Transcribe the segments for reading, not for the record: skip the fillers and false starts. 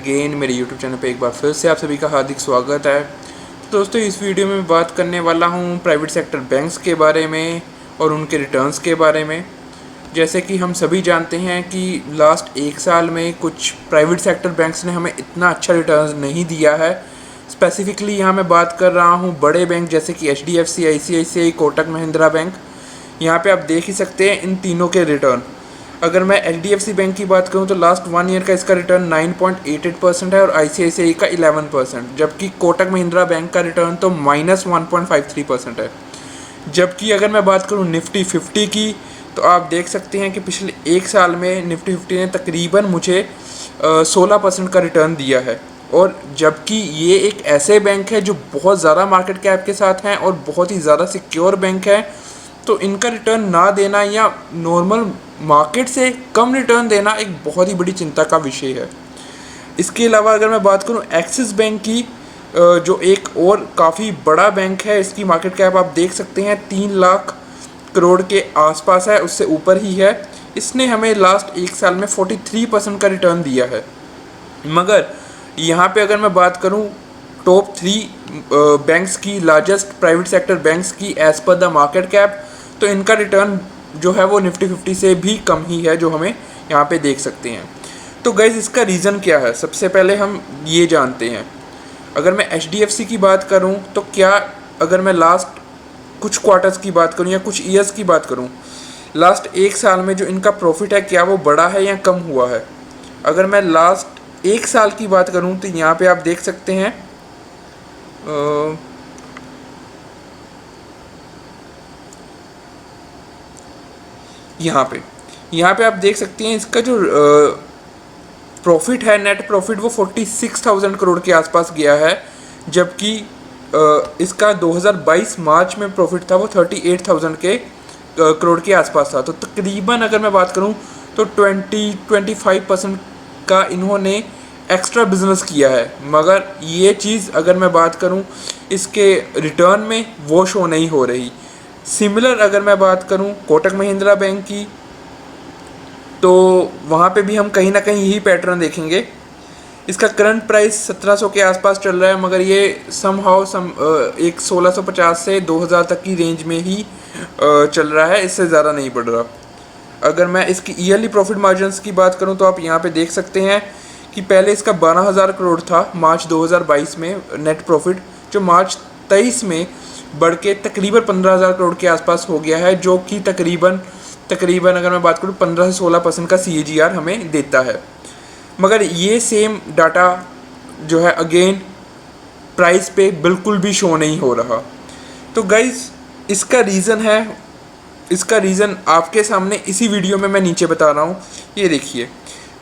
Again मेरे YouTube channel पे एक बार फिर से आप सभी का हार्दिक स्वागत है। तो दोस्तों इस वीडियो में बात करने वाला हूँ प्राइवेट सेक्टर बैंक्स के बारे में और उनके रिटर्न्स के बारे में। जैसे कि हम सभी जानते हैं कि लास्ट एक साल में कुछ प्राइवेट सेक्टर बैंक्स ने हमें इतना अच्छा रिटर्न नहीं दिया है। स्पेसिफिकली यहाँ मैं बात कर रहा हूँ बड़े बैंक जैसे कि HDFC, ICICI, Kotak Mahindra bank. यहाँ पे आप देख ही सकते हैं इन तीनों के रिटर्न। अगर मैं HDFC बैंक की बात करूं तो लास्ट 1 ईयर का इसका रिटर्न 9.88% है और ICICI का 11%, जबकि कोटक महिंद्रा बैंक का रिटर्न तो -1.53% है। जबकि अगर मैं बात करूं निफ्टी 50 की तो आप देख सकते हैं कि पिछले एक साल में निफ्टी 50 ने तकरीबन मुझे 16% का रिटर्न दिया है। और जबकि ये एक ऐसे बैंक है जो बहुत ज़्यादा मार्केट कैप के साथ हैं और बहुत ही ज़्यादा सिक्योर बैंक है, तो इनका रिटर्न ना देना या नॉर्मल मार्केट से कम रिटर्न देना एक बहुत ही बड़ी चिंता का विषय है। इसके अलावा अगर मैं बात करूं एक्सिस बैंक की, जो एक और काफ़ी बड़ा बैंक है, इसकी मार्केट कैप आप देख सकते हैं 3 लाख करोड़ के आसपास है, उससे ऊपर ही है। इसने हमें लास्ट एक साल में 43% का रिटर्न दिया है। मगर यहाँ पे अगर मैं बात करूँ टॉप 3 बैंक्स की, लार्जेस्ट प्राइवेट सेक्टर बैंक्स की as per the market cap, तो इनका रिटर्न जो है वो निफ्टी 50 से भी कम ही है, जो हमें यहाँ पे देख सकते हैं। तो गाइज़ इसका रीज़न क्या है, सबसे पहले हम ये जानते हैं। अगर मैं HDFC की बात करूँ तो क्या, अगर मैं लास्ट कुछ क्वार्टर्स की बात करूँ या कुछ ईयर्स की बात करूँ, लास्ट एक साल में जो इनका प्रॉफिट है क्या वो बढ़ा है या कम हुआ है। अगर मैं लास्ट एक साल की बात करूँ तो यहाँ पर आप देख सकते हैं यहाँ पे आप देख सकते हैं इसका जो प्रॉफिट है, नेट प्रॉफिट, वो 46,000 करोड़ के आसपास गया है। जबकि इसका 2022 मार्च में प्रॉफिट था वो 38,000 करोड़ के आसपास था। तो तकरीबन अगर मैं बात करूँ तो 20-25% का इन्होंने एक्स्ट्रा बिजनेस किया है। मगर ये चीज़ अगर मैं बात करूँ इसके रिटर्न में वो शो नहीं हो रही। सिमिलर अगर मैं बात करूं कोटक महिंद्रा बैंक की, तो वहाँ पे भी हम कहीं ना कहीं यही पैटर्न देखेंगे। इसका करंट प्राइस 1700 के आसपास चल रहा है, मगर ये समहाउ एक 1650 से 2000 तक की रेंज में ही चल रहा है, इससे ज़्यादा नहीं बढ़ रहा। अगर मैं इसकी ईयरली प्रॉफिट मार्जिन्स की बात करूँ तो आप यहाँ पे देख सकते हैं कि पहले इसका 12,000 करोड़ था मार्च 2022 में नेट प्रॉफिट, जो मार्च 23 में बढ़ के तकरीबन 15,000 करोड़ के आसपास हो गया है, जो कि तकरीबन अगर मैं बात करूँ 15 से 16% का CAGR हमें देता है। मगर ये सेम डाटा जो है अगेन प्राइस पे बिल्कुल भी शो नहीं हो रहा। तो गाइज इसका रीज़न आपके सामने इसी वीडियो में मैं नीचे बता रहा हूँ। ये देखिए,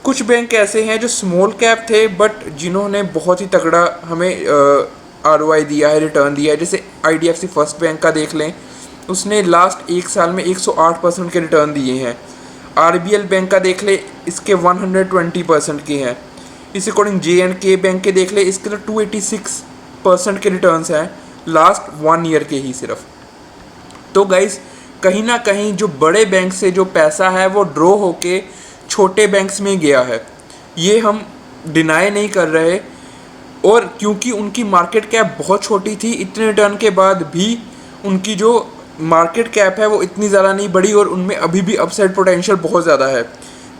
कुछ बैंक ऐसे हैं जो स्मॉल कैप थे बट जिन्होंने बहुत ही तगड़ा हमें ROI दिया है, रिटर्न दिया है। जैसे IDFC फर्स्ट बैंक का देख लें, उसने लास्ट एक साल में 108% के रिटर्न दिए हैं। RBL बैंक का देख ले, इसके 120% के हैं। इस अकॉर्डिंग J&K बैंक के देख ले, इसके तो 286% के रिटर्न्स हैं लास्ट 1 ईयर के ही सिर्फ। तो गाइस कहीं ना कहीं जो बड़े बैंक से जो पैसा है वो ड्रॉ होके छोटे बैंक्स में गया है, ये हम डिनाई नहीं कर रहे। और क्योंकि उनकी मार्केट कैप बहुत छोटी थी, इतने रिटर्न के बाद भी उनकी जो मार्केट कैप है वो इतनी ज़्यादा नहीं बढ़ी और उनमें अभी भी अपसाइड पोटेंशियल बहुत ज़्यादा है।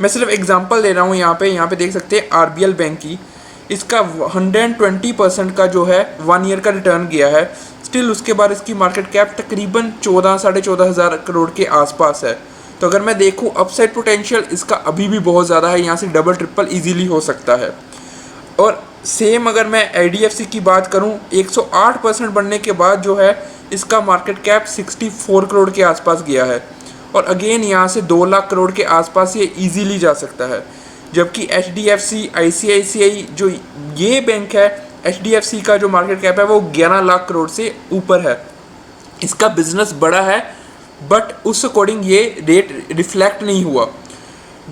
मैं सिर्फ एग्जांपल दे रहा हूँ। यहाँ पे देख सकते हैं RBL बैंक की, इसका 120% का जो है 1 ईयर का रिटर्न गया है। स्टिल उसके बाद इसकी मार्केट कैप तकरीबन 14-14,500 करोड़ के आसपास है। तो अगर मैं देखूँ अपसाइड पोटेंशियल इसका अभी भी बहुत ज़्यादा है, यहाँ से डबल ट्रिपल ईजीली हो सकता है। और सेम अगर मैं IDFC की बात करूं, 108% बढ़ने के बाद जो है इसका मार्केट कैप 64 करोड़ के आसपास गया है। और अगेन यहाँ से 2 लाख करोड़ के आसपास ये इजीली जा सकता है। जबकि HDFC, ICICI जो ये बैंक है, HDFC का जो मार्केट कैप है वो 11 लाख करोड़ से ऊपर है। इसका बिजनेस बड़ा है बट उस अकॉर्डिंग ये रेट रिफ्लेक्ट नहीं हुआ।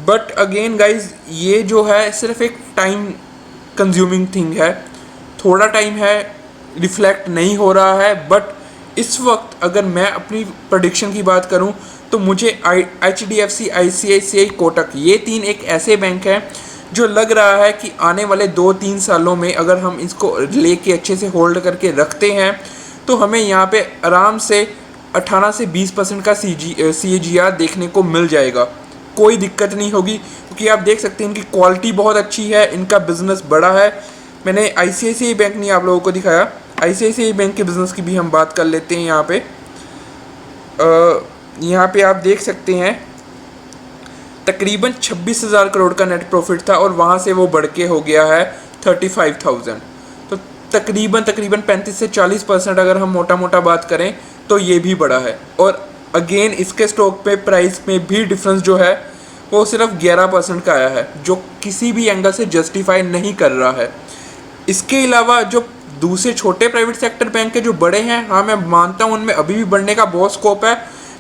बट अगेन गाइज ये जो है सिर्फ एक टाइम कंज्यूमिंग थिंग है, थोड़ा टाइम है, रिफ्लेक्ट नहीं हो रहा है। बट इस वक्त अगर मैं अपनी प्रेडिक्शन की बात करूं तो मुझे HDFC, ICICI, कोटक, ये 3 एक ऐसे बैंक हैं जो लग रहा है कि आने वाले 2-3 सालों में अगर हम इसको लेके अच्छे से होल्ड करके रखते हैं तो हमें यहाँ पे आराम से 18 से 20% का CAGR देखने को मिल जाएगा। कोई दिक्कत नहीं होगी, क्योंकि आप देख सकते हैं इनकी क्वालिटी बहुत अच्छी है, इनका बिजनेस बड़ा है। मैंने ICICI बैंक नहीं आप लोगों को दिखाया, ICICI बैंक के बिज़नेस की भी हम बात कर लेते हैं। यहाँ पे आप देख सकते हैं तकरीबन 26,000 करोड़ का नेट प्रॉफिट था और वहाँ से वो बढ़ के हो गया है 35,000। तो तकरीबन 35 से 40% अगर हम मोटा मोटा बात करें तो ये भी बड़ा है। और अगेन इसके स्टॉक पे प्राइस में भी डिफरेंस जो है वो सिर्फ 11% का आया है, जो किसी भी एंगल से जस्टिफाई नहीं कर रहा है। इसके अलावा जो दूसरे छोटे प्राइवेट सेक्टर बैंक के जो बड़े हैं, हाँ मैं मानता हूँ उनमें अभी भी बढ़ने का बहुत स्कोप है,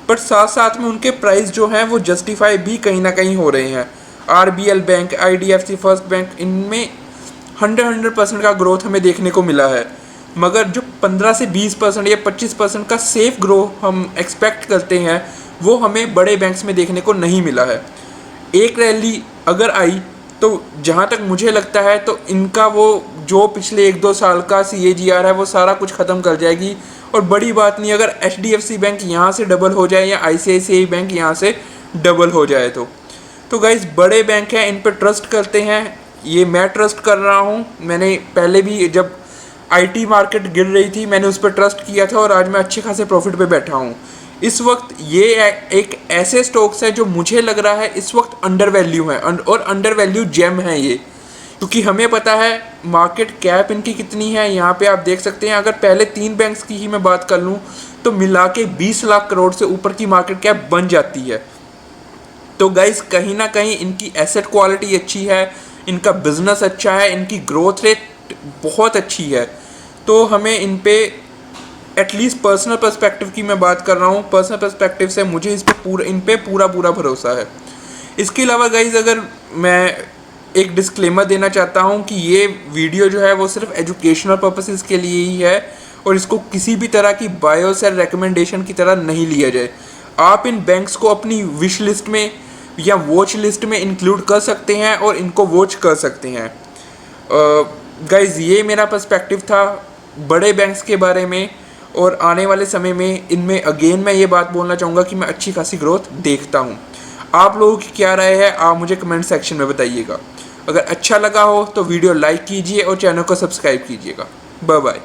बट साथ साथ में उनके प्राइस जो हैं वो जस्टिफाई भी कहीं ना कहीं हो रहे हैं। RBL bank, IDFC first bank, इनमें 100% का ग्रोथ हमें देखने को मिला है, मगर जो 15 से 20% या 25% का सेफ ग्रो हम एक्सपेक्ट करते हैं वो हमें बड़े बैंक्स में देखने को नहीं मिला है। एक रैली अगर आई तो जहाँ तक मुझे लगता है तो इनका वो जो पिछले 1-2 साल का CAGR है वो सारा कुछ ख़त्म कर जाएगी। और बड़ी बात नहीं अगर HDFC बैंक यहाँ से डबल हो जाए या ICICI बैंक यहाँ से डबल हो जाए तो गाइस बड़े बैंक हैं, इन पर ट्रस्ट करते हैं। ये मैं ट्रस्ट कर रहा हूँ। मैंने पहले भी जब IT मार्केट गिर रही थी मैंने उस पर ट्रस्ट किया था और आज मैं अच्छे खासे प्रॉफिट पे बैठा हूँ। इस वक्त ये एक ऐसे स्टॉक्स है जो मुझे लग रहा है इस वक्त अंडर वैल्यू है और अंडर वैल्यू जेम है ये, क्योंकि हमें पता है मार्केट कैप इनकी कितनी है। यहाँ पे आप देख सकते हैं अगर पहले 3 बैंक्स की ही मैं बात कर लूँ तो मिला के 20 लाख करोड़ से ऊपर की मार्केट कैप बन जाती है। तो गाइस कहीं ना कहीं इनकी एसेट क्वालिटी अच्छी है, इनका बिजनेस अच्छा है, इनकी ग्रोथ रेट बहुत अच्छी है। तो हमें इन पे एटलीस्ट पर्सनल पर्सपेक्टिव की मैं बात कर रहा हूँ, पर्सनल पर्सपेक्टिव से मुझे इन पे पूरा भरोसा है। इसके अलावा गाइज अगर मैं एक डिस्क्लेमर देना चाहता हूँ कि ये वीडियो जो है वो सिर्फ एजुकेशनल पर्पसेस के लिए ही है और इसको किसी भी तरह की बायो सेल रिकमेंडेशन की तरह नहीं लिया जाए। आप इन बैंक्स को अपनी विश लिस्ट में या वॉच लिस्ट में इंक्लूड कर सकते हैं और इनको वॉच कर सकते हैं। गाइज ये मेरा पर्सपेक्टिव था बड़े बैंक्स के बारे में, और आने वाले समय में इनमें अगेन मैं ये बात बोलना चाहूँगा कि मैं अच्छी खासी ग्रोथ देखता हूँ। आप लोगों की क्या राय है आप मुझे कमेंट सेक्शन में बताइएगा। अगर अच्छा लगा हो तो वीडियो लाइक कीजिए और चैनल को सब्सक्राइब कीजिएगा। Bye bye.